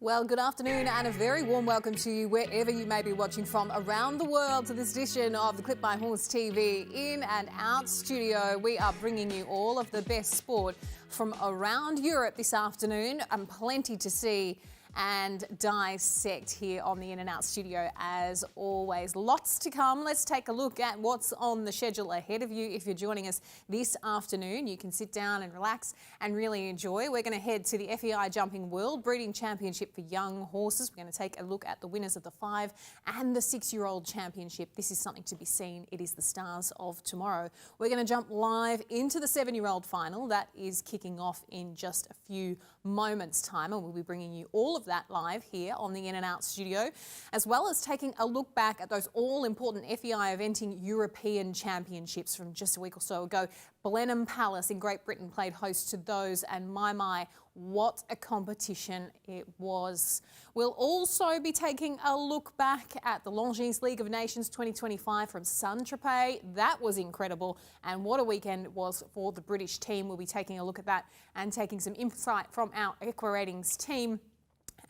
Well, good afternoon and a very warm welcome to you wherever you may be watching from around the world to this edition of the ClipMyHorse.T in and out studio. We are bringing you all of the best sport from around Europe this afternoon, and plenty to see and dissect here on the In and Out studio as always. Lots to come. Let's take a look at what's on the schedule ahead of you. If you're joining us this afternoon, you can sit down and relax and really enjoy. We're going to head to the FEI Jumping World Breeding Championship for young horses. We're going to take a look at the winners of the 5 and the 6-year-old championship. This is something to be seen. It is the stars of tomorrow. We're going to jump live into the 7-year-old final. That is kicking off in just a few moments' time, and we'll be bringing you all of that live here on the In and Out studio, as well as taking a look back at those all-important FEI Eventing European Championships from just a week or so ago. Blenheim Palace in Great Britain played host to those, and my, what a competition it was. We'll also be taking a look back at the Longines League of Nations 2025 from Saint-Tropez. That was incredible, and what a weekend it was for the British team. We'll be taking a look at that and taking some insight from our Equestrian team,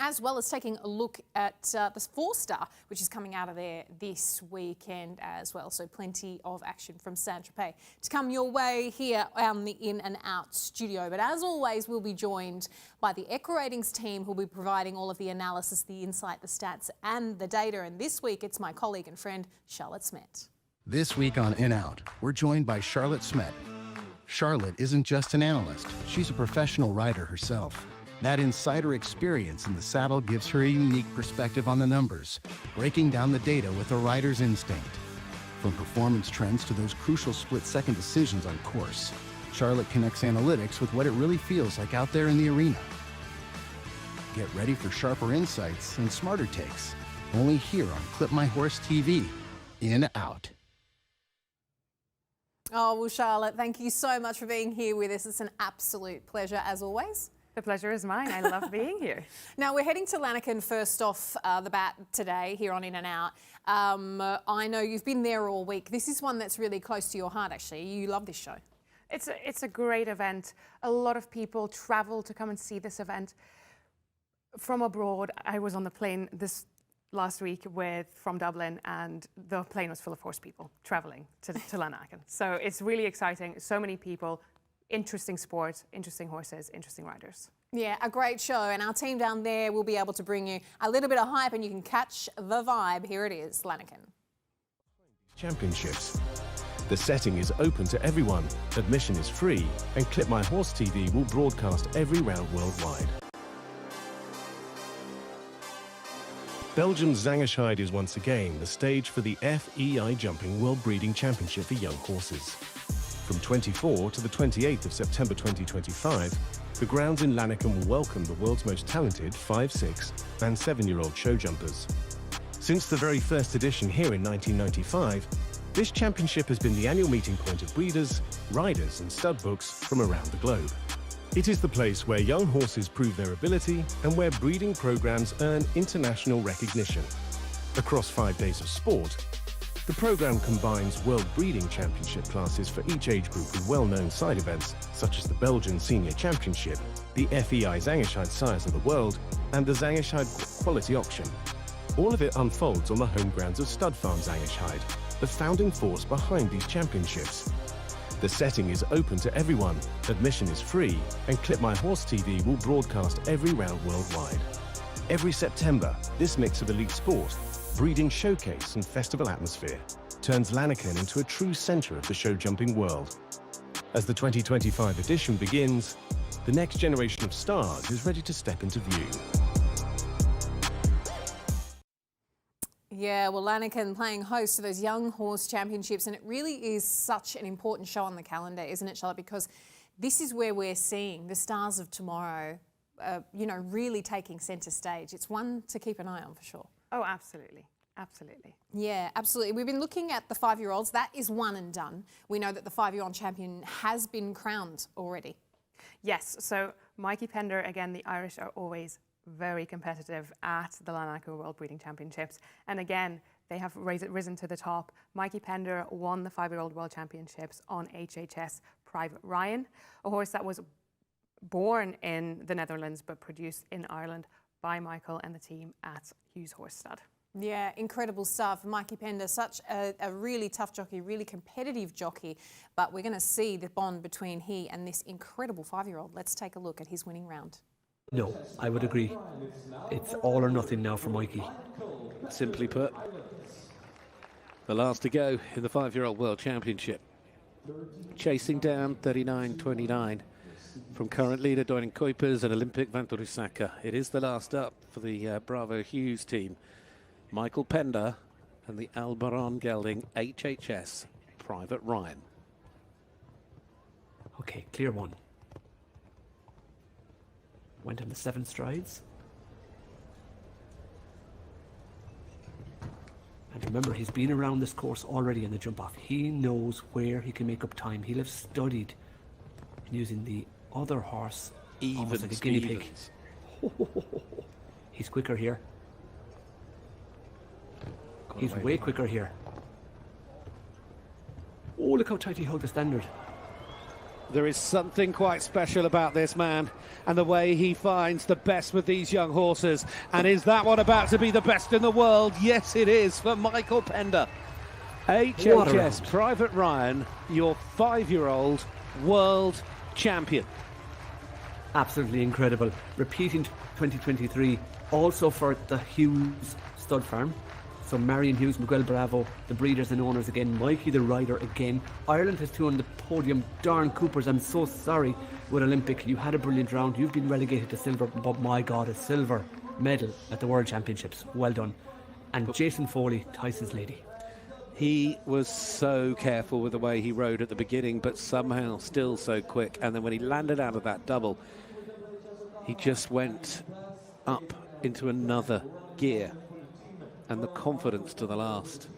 as well as taking a look at the 4-star, which is coming out of there this weekend as well. So plenty of action from Saint-Tropez to come your way here on the In and Out studio. But as always, we'll be joined by the Equestrian team, who'll be providing all of the analysis, the insight, the stats and the data. And this week, it's my colleague and friend, Charlotte Smet. This week on In Out, we're joined by Charlotte Smet. Charlotte isn't just an analyst, she's a professional rider herself. That insider experience in the saddle gives her a unique perspective on the numbers, breaking down the data with a rider's instinct. From performance trends to those crucial split-second decisions on course, Charlotte connects analytics with what it really feels like out there in the arena. Get ready for sharper insights and smarter takes, only here on ClipMyHorse.TV. In Out. Oh, well, Charlotte, thank you so much for being here with us. It's an absolute pleasure, as always. The pleasure is mine. I love being here. Now, we're heading to Lanaken first off the bat today here on In and Out. I know you've been there all week. This is one that's really close to your heart, actually. You love this show. It's a great event. A lot of people travel to come and see this event from abroad. I was on the plane this last week from Dublin, and the plane was full of horse people traveling to Lanaken. So it's really exciting. So many people. Interesting sport, interesting horses, interesting riders. Yeah, a great show, and our team down there will be able to bring you a little bit of hype, and you can catch the vibe. Here it is, Lanaken. Championships. The setting is open to everyone, admission is free, and ClipMyHorse.TV will broadcast every round worldwide. Belgium's Zangerscheid is once again the stage for the FEI Jumping World Breeding Championship for young horses. From 24 to the 28th of September 2025, the grounds in Lanaken will welcome the world's most talented 5, 6 and 7-year-old show jumpers. Since the very first edition here in 1995, this championship has been the annual meeting point of breeders, riders and stud books from around the globe. It is the place where young horses prove their ability and where breeding programs earn international recognition. Across 5 days of sport, the program combines World Breeding Championship classes for each age group with well-known side events such as the Belgian Senior Championship, the FEI Zangerscheid Sires of the World, and the Zangerscheid Quality Auction. All of it unfolds on the home grounds of Stud Farm Zangerscheid, the founding force behind these championships. The setting is open to everyone, admission is free, and ClipMyHorse.TV will broadcast every round worldwide. Every September, this mix of elite sport, breeding showcase and festival atmosphere turns Lanaken into a true centre of the show jumping world. As the 2025 edition begins, the next generation of stars is ready to step into view. Yeah, well, Lanaken playing host to those young horse championships, and it really is such an important show on the calendar, isn't it, Charlotte? Because this is where we're seeing the stars of tomorrow, really taking centre stage. It's one to keep an eye on for sure. Oh, absolutely. Absolutely. Yeah, absolutely. We've been looking at the 5-year-olds. That is one and done. We know that the 5-year-old champion has been crowned already. Yes, so Mikey Pender, again, the Irish are always very competitive at the Lanaken World Breeding Championships. And again, they have risen to the top. Mikey Pender won the 5-year-old World Championships on HHS Private Ryan, a horse that was born in the Netherlands but produced in Ireland by Michael and the team at Hughes Horse Stud. Yeah, incredible stuff. Mikey Pender, such a really tough jockey, really competitive jockey. But we're going to see the bond between he and this incredible 5-year-old. Let's take a look at his winning round. No, I would agree. It's all or nothing now for Mikey. Simply put, the last to go in the 5-year-old World Championship. Chasing down 39.29 from current leader Doinen Kuipers and Olympic Van der Rusaka. It is the last up for the Bravo Hughes team. Michael Pender and the Albaron Gelding HHS Private Ryan. Okay, clear one. Went on the 7 strides. And remember, he's been around this course already in the jump off. He knows where he can make up time. He'll have studied using the other horse almost like a guinea pig. He's quicker here. He's way quicker here. Oh, look how tight he held the standard. There is something quite special about this man and the way he finds the best with these young horses. And is that one about to be the best in the world? Yes, it is for Michael Pender. HHS Private Ryan, your 5-year-old world champion. Absolutely incredible. Repeating 2023, also for the Hughes Stud Farm. So Marion Hughes, Miguel Bravo, the breeders and owners again, Mikey the rider again. Ireland has 2 on the podium. Darren Coopers, I'm so sorry with Olympic. You had a brilliant round. You've been relegated to silver, but my God, a silver medal at the World Championships. Well done. And Jason Foley, Tyson's lady. He was so careful with the way he rode at the beginning, but somehow still so quick. And then when he landed out of that double, he just went up into another gear. And the confidence to the last.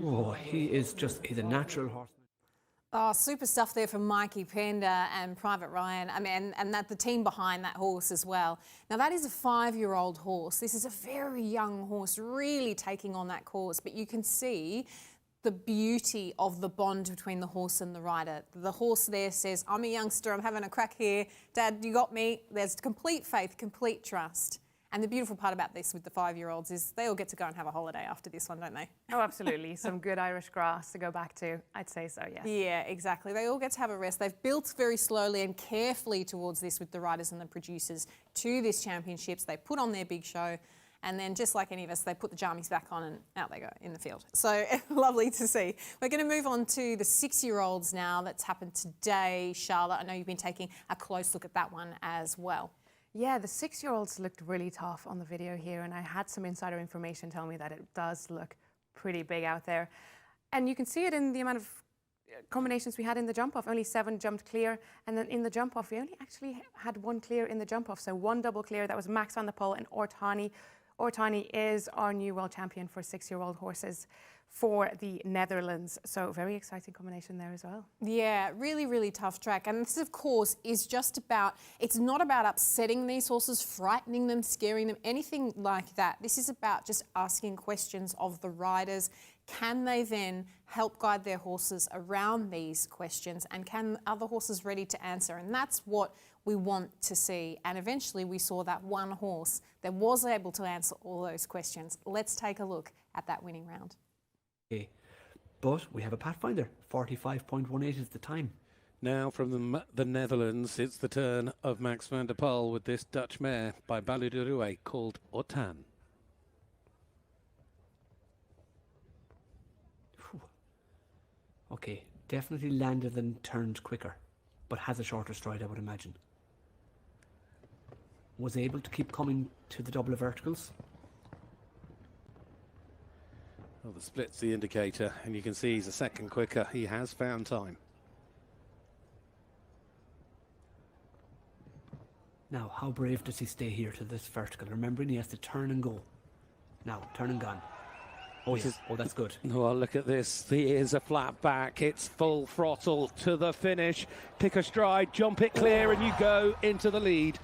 Oh, he's a natural horseman. Oh, super stuff there from Mikey Pender and Private Ryan. I mean, and that the team behind that horse as well. Now, that is a 5-year-old horse. This is a very young horse, really taking on that course. But you can see the beauty of the bond between the horse and the rider. The horse there says, I'm a youngster, I'm having a crack here. Dad, you got me. There's complete faith, complete trust. And the beautiful part about this with the 5-year-olds is they all get to go and have a holiday after this one, don't they? Oh, absolutely. Some good Irish grass to go back to. I'd say so, yes. Yeah, exactly. They all get to have a rest. They've built very slowly and carefully towards this with the riders and the producers to this championships. They put on their big show. And then just like any of us, they put the jammies back on and out they go in the field. So lovely to see. We're going to move on to the 6-year-olds now. That's happened today. Charlotte, I know you've been taking a close look at that one as well. Yeah, the 6-year-olds looked really tough on the video here, and I had some insider information tell me that it does look pretty big out there. And you can see it in the amount of combinations we had in the jump-off. Only 7 jumped clear, and then in the jump-off, we only actually had 1 clear in the jump-off. So 1 double clear, that was Max van der Poel and Ortani. Ortani is our new world champion for 6-year-old horses for the Netherlands. So very exciting combination there as well. Yeah, really, really tough track. And this, of course, is just about, it's not about upsetting these horses, frightening them, scaring them, anything like that. This is about just asking questions of the riders. Can they then help guide their horses around these questions? And can other horses ready to answer? And that's what we want to see. And eventually we saw that one horse that was able to answer all those questions. Let's take a look at that winning round. Okay. But we have a Pathfinder. 45.18 is the time. Now from the Netherlands, it's the turn of Max van der Poel with this Dutch mare by Balu de Rouet called Otan. Okay, definitely landed and turned quicker, but has a shorter stride, I would imagine. Was able to keep coming to the double of verticals. Well, the split's the indicator, and you can see he's a second quicker. He has found time. Now, how brave does he stay here to this vertical? Remembering he has to turn and go. Now, turn and gone. Oh, yes. Oh, that's good. Well, look at this. Here's a flat back. It's full throttle to the finish. Pick a stride, jump it clear, and you go into the lead.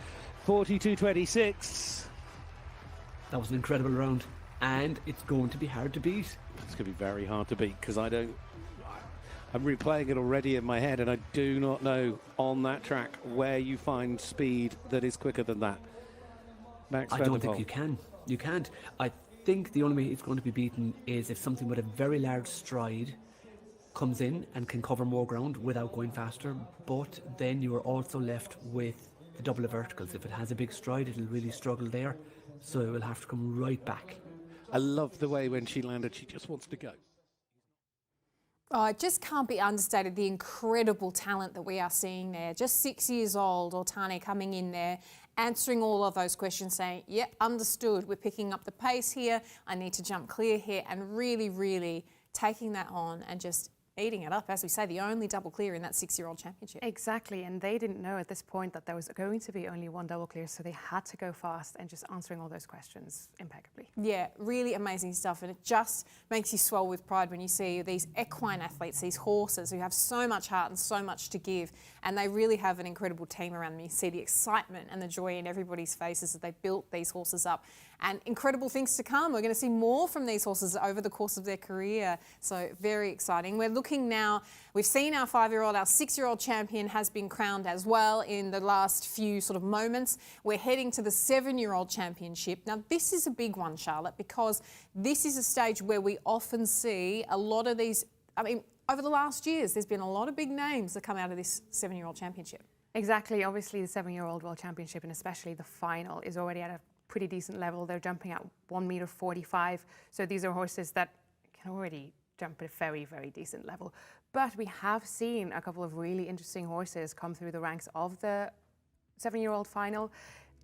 42.26. That was an incredible round, and it's going to be hard to beat. It's going to be very hard to beat because I'm replaying it already in my head, and I do not know on that track where you find speed that is quicker than that. Max I van don't der think Poel? you can. You can't. I think the only way it's going to be beaten is if something with a very large stride comes in and can cover more ground without going faster. But then you are also left with the double of verticals. If it has a big stride, it'll really struggle there. So it will have to come right back. I love the way when she landed, she just wants to go. Oh, it just can't be understated, the incredible talent that we are seeing there. Just 6 years old, Ortane coming in there, answering all of those questions, saying, yeah, understood, we're picking up the pace here, I need to jump clear here, and really, really taking that on and just eating it up. As we say, the only double clear in that 6-year-old championship. Exactly, and they didn't know at this point that there was going to be only one double clear, so they had to go fast and just answering all those questions impeccably. Yeah, really amazing stuff, and it just makes you swell with pride when you see these equine athletes, these horses who have so much heart and so much to give, and they really have an incredible team around them. You see the excitement and the joy in everybody's faces as they built these horses up, and incredible things to come. We're going to see more from these horses over the course of their career, so very exciting. We're looking now, we've seen our 5-year-old, our 6-year-old champion has been crowned as well in the last few sort of moments. We're heading to the 7-year-old championship. Now this is a big one, Charlotte, because this is a stage where we often see a lot of these, I mean, over the last years, there's been a lot of big names that come out of this 7-year-old championship. Exactly, obviously the 7-year-old World Championship and especially the final is already at a pretty decent level. They're jumping at 1.45 meters, so these are horses that can already jump at a very, very decent level. But we have seen a couple of really interesting horses come through the ranks of the 7-year-old final.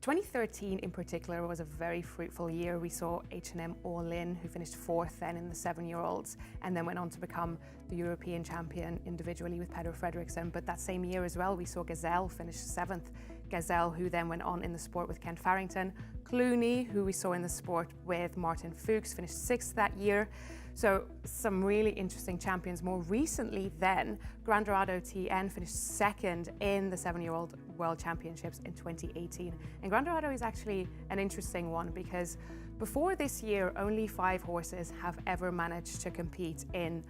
2013 in particular was a very fruitful year. We saw H&M All In, who finished 4th then in the 7-year-olds and then went on to become the European champion individually with Pedro Fredriksson. But that same year as well, we saw Gazelle finish 7th. Gazelle, who then went on in the sport with Kent Farrington. Clooney, who we saw in the sport with Martin Fuchs, finished 6th that year. So some really interesting champions. More recently then, Grandorado TN finished 2nd in the 7-year-old World Championships in 2018. And Grandorado is actually an interesting one because before this year, only 5 horses have ever managed to compete in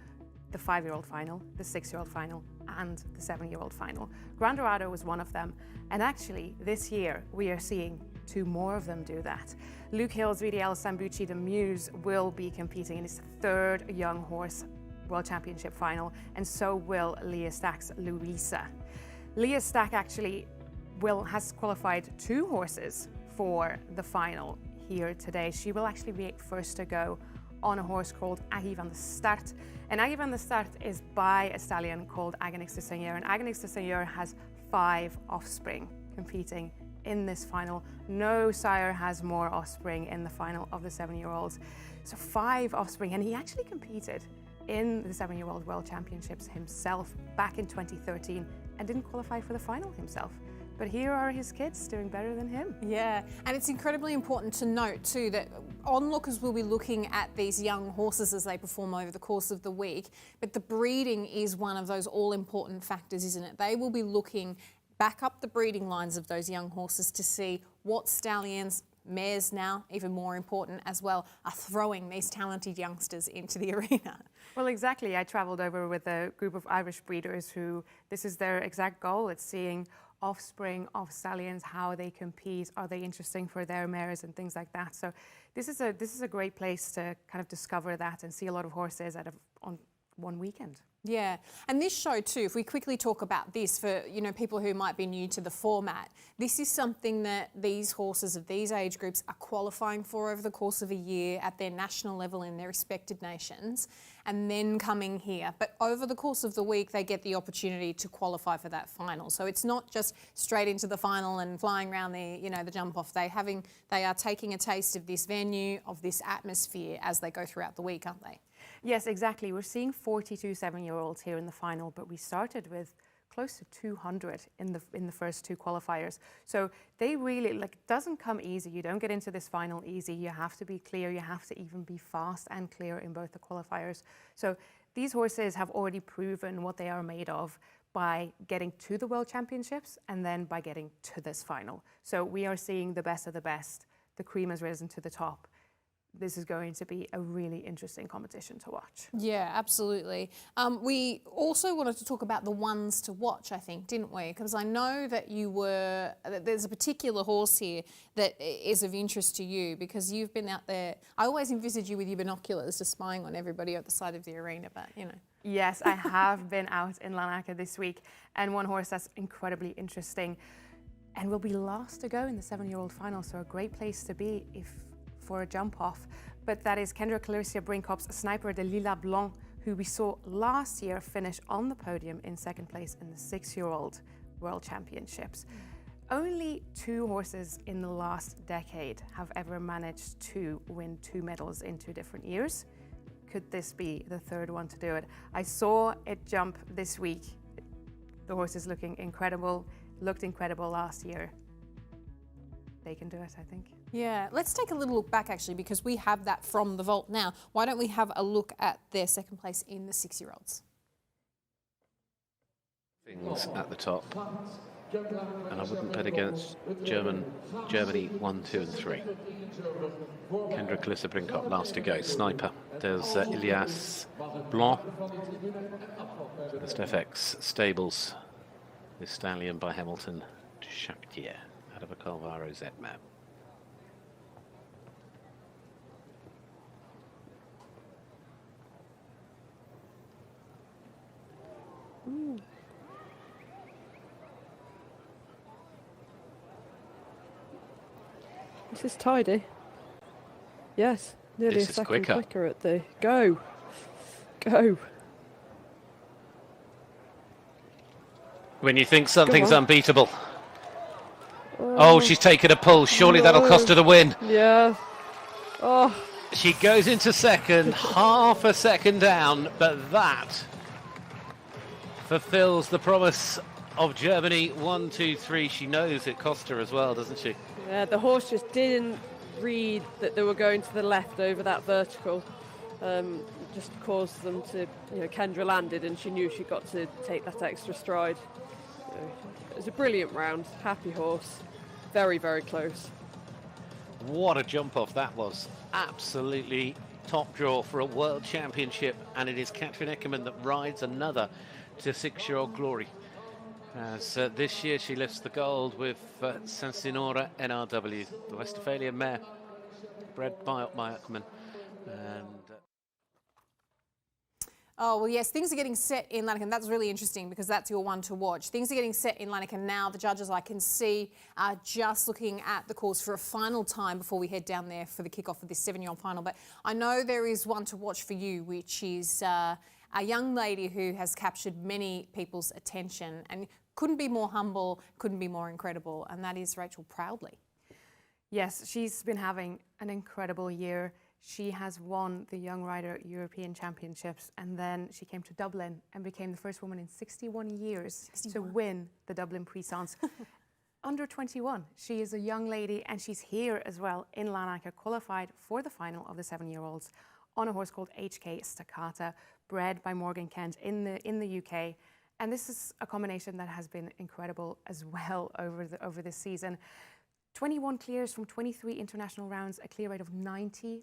the 5-year-old final, the 6-year-old final, and the 7-year-old final. Grandorado was one of them. And actually, this year, we are seeing 2 more of them do that. Luke Hill's VDL Sambuci de Muse will be competing in his 3rd young horse World Championship final, and so will Leah Stack's Louisa. Leah Stack actually has qualified 2 horses for the final here today. She will actually be first to go on a horse called Aggie van de Start. And Aggie van de Start is by a stallion called Agonix de Seigneur. And Agonix de Seigneur has 5 offspring competing in this final. No sire has more offspring in the final of the 7-year-olds. So 5 offspring, and he actually competed in the 7-year-old World Championships himself back in 2013 and didn't qualify for the final himself. But here are his kids doing better than him. Yeah, and it's incredibly important to note too that onlookers will be looking at these young horses as they perform over the course of the week, but the breeding is one of those all-important factors, isn't it? They will be looking back up the breeding lines of those young horses to see what stallions, mares now, even more important as well, are throwing these talented youngsters into the arena. Well, exactly. I travelled over with a group of Irish breeders who, this is their exact goal. It's seeing offspring of stallions, how they compete, are they interesting for their mares and things like that. So this is a great place to kind of discover that and see a lot of horses on one weekend. Yeah, and this show too, if we quickly talk about this for, you know, people who might be new to the format, this is something that these horses of these age groups are qualifying for over the course of a year at their national level in their respected nations and then coming here. But over the course of the week, they get the opportunity to qualify for that final. So it's not just straight into the final and flying around the, you know, the jump off. They are taking a taste of this venue, of this atmosphere as they go throughout the week, aren't they? Yes, exactly. We're seeing 42 7-year-olds here in the final, but we started with close to 200 in the first 2 qualifiers. So they really, like, it doesn't come easy. You don't get into this final easy. You have to be clear. You have to even be fast and clear in both the qualifiers. So these horses have already proven what they are made of by getting to the World Championships and then by getting to this final. So we are seeing the best of the best. The cream has risen to the top. this is going to be a really interesting competition to watch. Yeah, absolutely. We also wanted to talk about the ones to watch, I think, didn't we? Because I know that there's a particular horse here that is of interest to you because you've been out there. I always envisage you with your binoculars just spying on everybody at the side of the arena, but you know. Yes, I have been out in Lanaken this week, and one horse that's incredibly interesting and will be last to go in the 7-year-old final, so a great place to be for a jump off. But that is Kendra Clarissa Brinkhoff's Sniper de Lila Blanc, who we saw last year finish on the podium in 2nd place in the 6-year-old World Championships. Only 2 horses in the last decade have ever managed to win 2 medals in 2 different years. Could this be the 3rd one to do it? I saw it jump this week. The horse is looking incredible, looked incredible last year. They can do it, I think. Yeah, let's take a little look back actually because we have that from the vault now. Why don't we have a look at their 2nd place in the 6-year-olds? Things at the top. And I wouldn't bet against Germany 1, 2 and 3. Kendra Clarissa Brinkhoff last to go. Sniper. There's Elias Blanc. The FX Stables. This stallion by Hamilton to Chartier out of a Calvaro Z-Map. This is tidy. Yes, nearly This a is second quicker. quicker at the go. When you think something's unbeatable. Oh, she's taken a pull. Surely that'll cost her the win. Yeah. Oh, She goes into 2nd, half a second down, but that fulfills the promise of Germany 1, 2, 3. She knows it cost her as well, doesn't she? yeah, the horse just didn't read that they were going to the left over that vertical. Just caused them to, Kendra landed and she knew she got to take that extra stride. It was a brilliant round. Happy horse. Very, very close. What a jump off that was. Absolutely top draw for a world championship, and it is Katrin Eckermann that rides another to 6-year-old glory. As this year she lifts the gold with Sansinora NRW, the Westphalian mare, bred by Eckermann. And Oh, well, yes, things are getting set in Lanaken. That's really interesting because that's your one to watch. Things are getting set in Lanaken now. The judges, I can see, are just looking at the course for a final time before we head down there for the kickoff of this 7-year-old final. But I know there is one to watch for you, which is a young lady who has captured many people's attention and couldn't be more humble, couldn't be more incredible, and that is Rachel Proudly. Yes, she's been having an incredible year. She has won the Young Rider European Championships, and then she came to Dublin and became the first woman in 61 years to win the Dublin Prix-Sens. Under 21, she is a young lady, and she's here as well in Lanaken, qualified for the final of the 7-year-olds on a horse called HK Staccata, bred by Morgan Kent in the UK. And this is a combination that has been incredible as well over this season. 21 clears from 23 international rounds, a clear rate of 91%.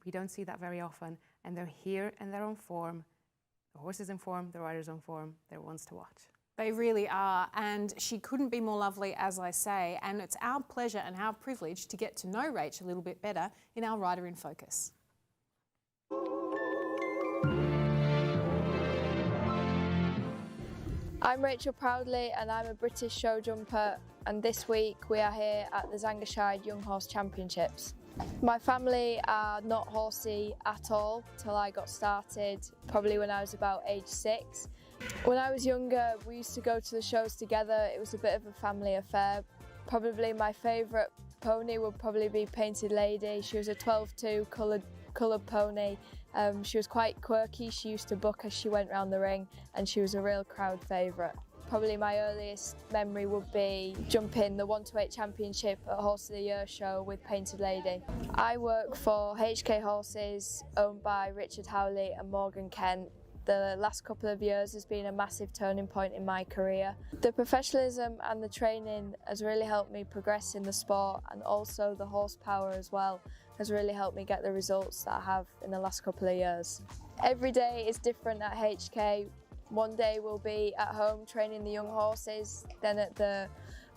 We don't see that very often, and they're here and they're on form. The horse is in form, the rider's on form. They're ones to watch. They really are, and she couldn't be more lovely, as I say, and it's our pleasure and our privilege to get to know Rach a little bit better in our Rider in Focus. I'm Rachel Proudly and I'm a British show jumper, and this week we are here at the Zangerscheid Young Horse Championships. My family are not horsey at all till I got started, probably when I was about age 6. When I was younger, we used to go to the shows together. It was a bit of a family affair. Probably my favourite pony would probably be Painted Lady. She was a 12-2 coloured pony. She was quite quirky. She used to buck as she went round the ring, and she was a real crowd favourite. Probably my earliest memory would be jumping the 1-8 championship at Horse of the Year show with Painted Lady. I work for HK Horses, owned by Richard Howley and Morgan Kent. The last couple of years has been a massive turning point in my career. The professionalism and the training has really helped me progress in the sport, and also the horsepower as well has really helped me get the results that I have in the last couple of years. Every day is different at HK. One day we'll be at home training the young horses, then at the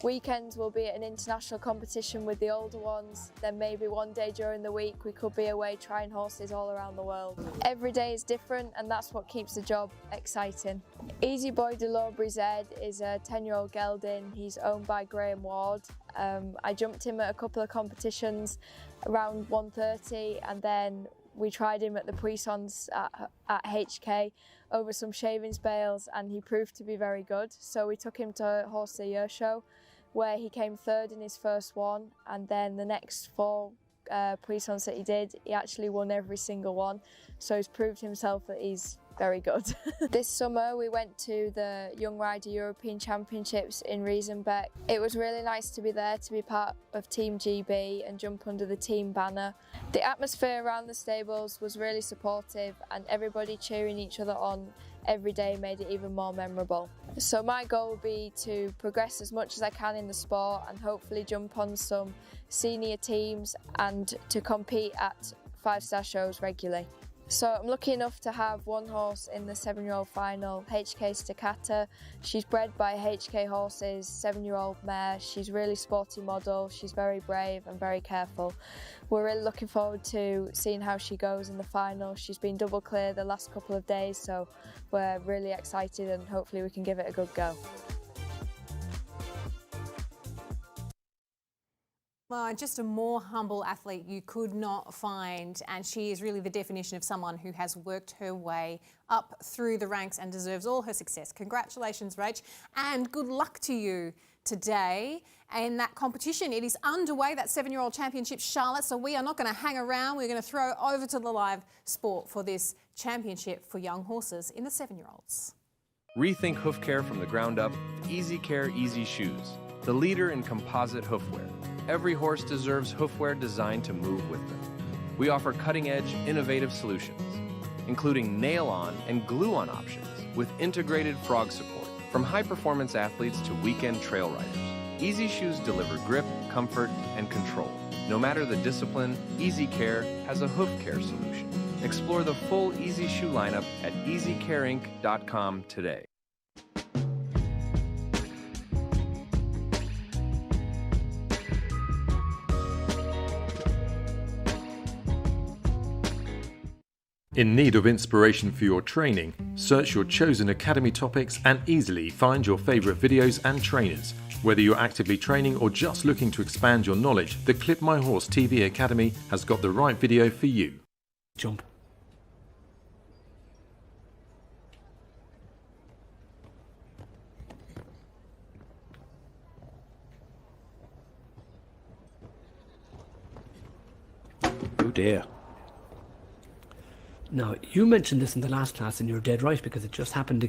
weekends we'll be at an international competition with the older ones, then maybe one day during the week we could be away trying horses all around the world. Every day is different and that's what keeps the job exciting. Easy Boy de l'Aubrey Z is a 10-year-old gelding. He's owned by Graham Ward. I jumped him at a couple of competitions around 1:30 and then we tried him at the Puissance at HK over some shavings bales and he proved to be very good. So we took him to Horse of the Year show where he came third in his first one, and then the next 4 Puissance that he did, he actually won every single one. So he's proved himself that he's very good. This summer we went to the Young Rider European Championships in Riesenbeck. It was really nice to be there, to be part of Team GB and jump under the team banner. The atmosphere around the stables was really supportive and everybody cheering each other on every day made it even more memorable. So my goal will be to progress as much as I can in the sport and hopefully jump on some senior teams and to compete at 5-star shows regularly. So I'm lucky enough to have one horse in the 7-year-old final, HK Staccato. She's bred by HK Horses, 7-year-old mare. She's really sporty model. She's very brave and very careful. We're really looking forward to seeing how she goes in the final. She's been double clear the last couple of days, so we're really excited and hopefully we can give it a good go. Well, just a more humble athlete you could not find, and she is really the definition of someone who has worked her way up through the ranks and deserves all her success. Congratulations, Rach, and good luck to you today in that competition. It is underway, that 7-year-old championship, Charlotte, so we are not going to hang around. We're going to throw over to the live sport for this championship for young horses in the 7-year-olds. Rethink hoof care from the ground up. Easy Care Easy Shoes, the leader in composite hoofwear. Every horse deserves hoofwear designed to move with them. We offer cutting-edge, innovative solutions, including nail-on and glue-on options with integrated frog support. From high-performance athletes to weekend trail riders, Easy Shoes deliver grip, comfort, and control. No matter the discipline, Easy Care has a hoof care solution. Explore the full Easy Shoe lineup at easycareinc.com today. In need of inspiration for your training? Search your chosen academy topics and easily find your favourite videos and trainers. Whether you're actively training or just looking to expand your knowledge, the ClipMyHorse.T Academy has got the right video for you. Jump. Oh dear. Now, you mentioned this in the last class and you're dead right because it just happened again.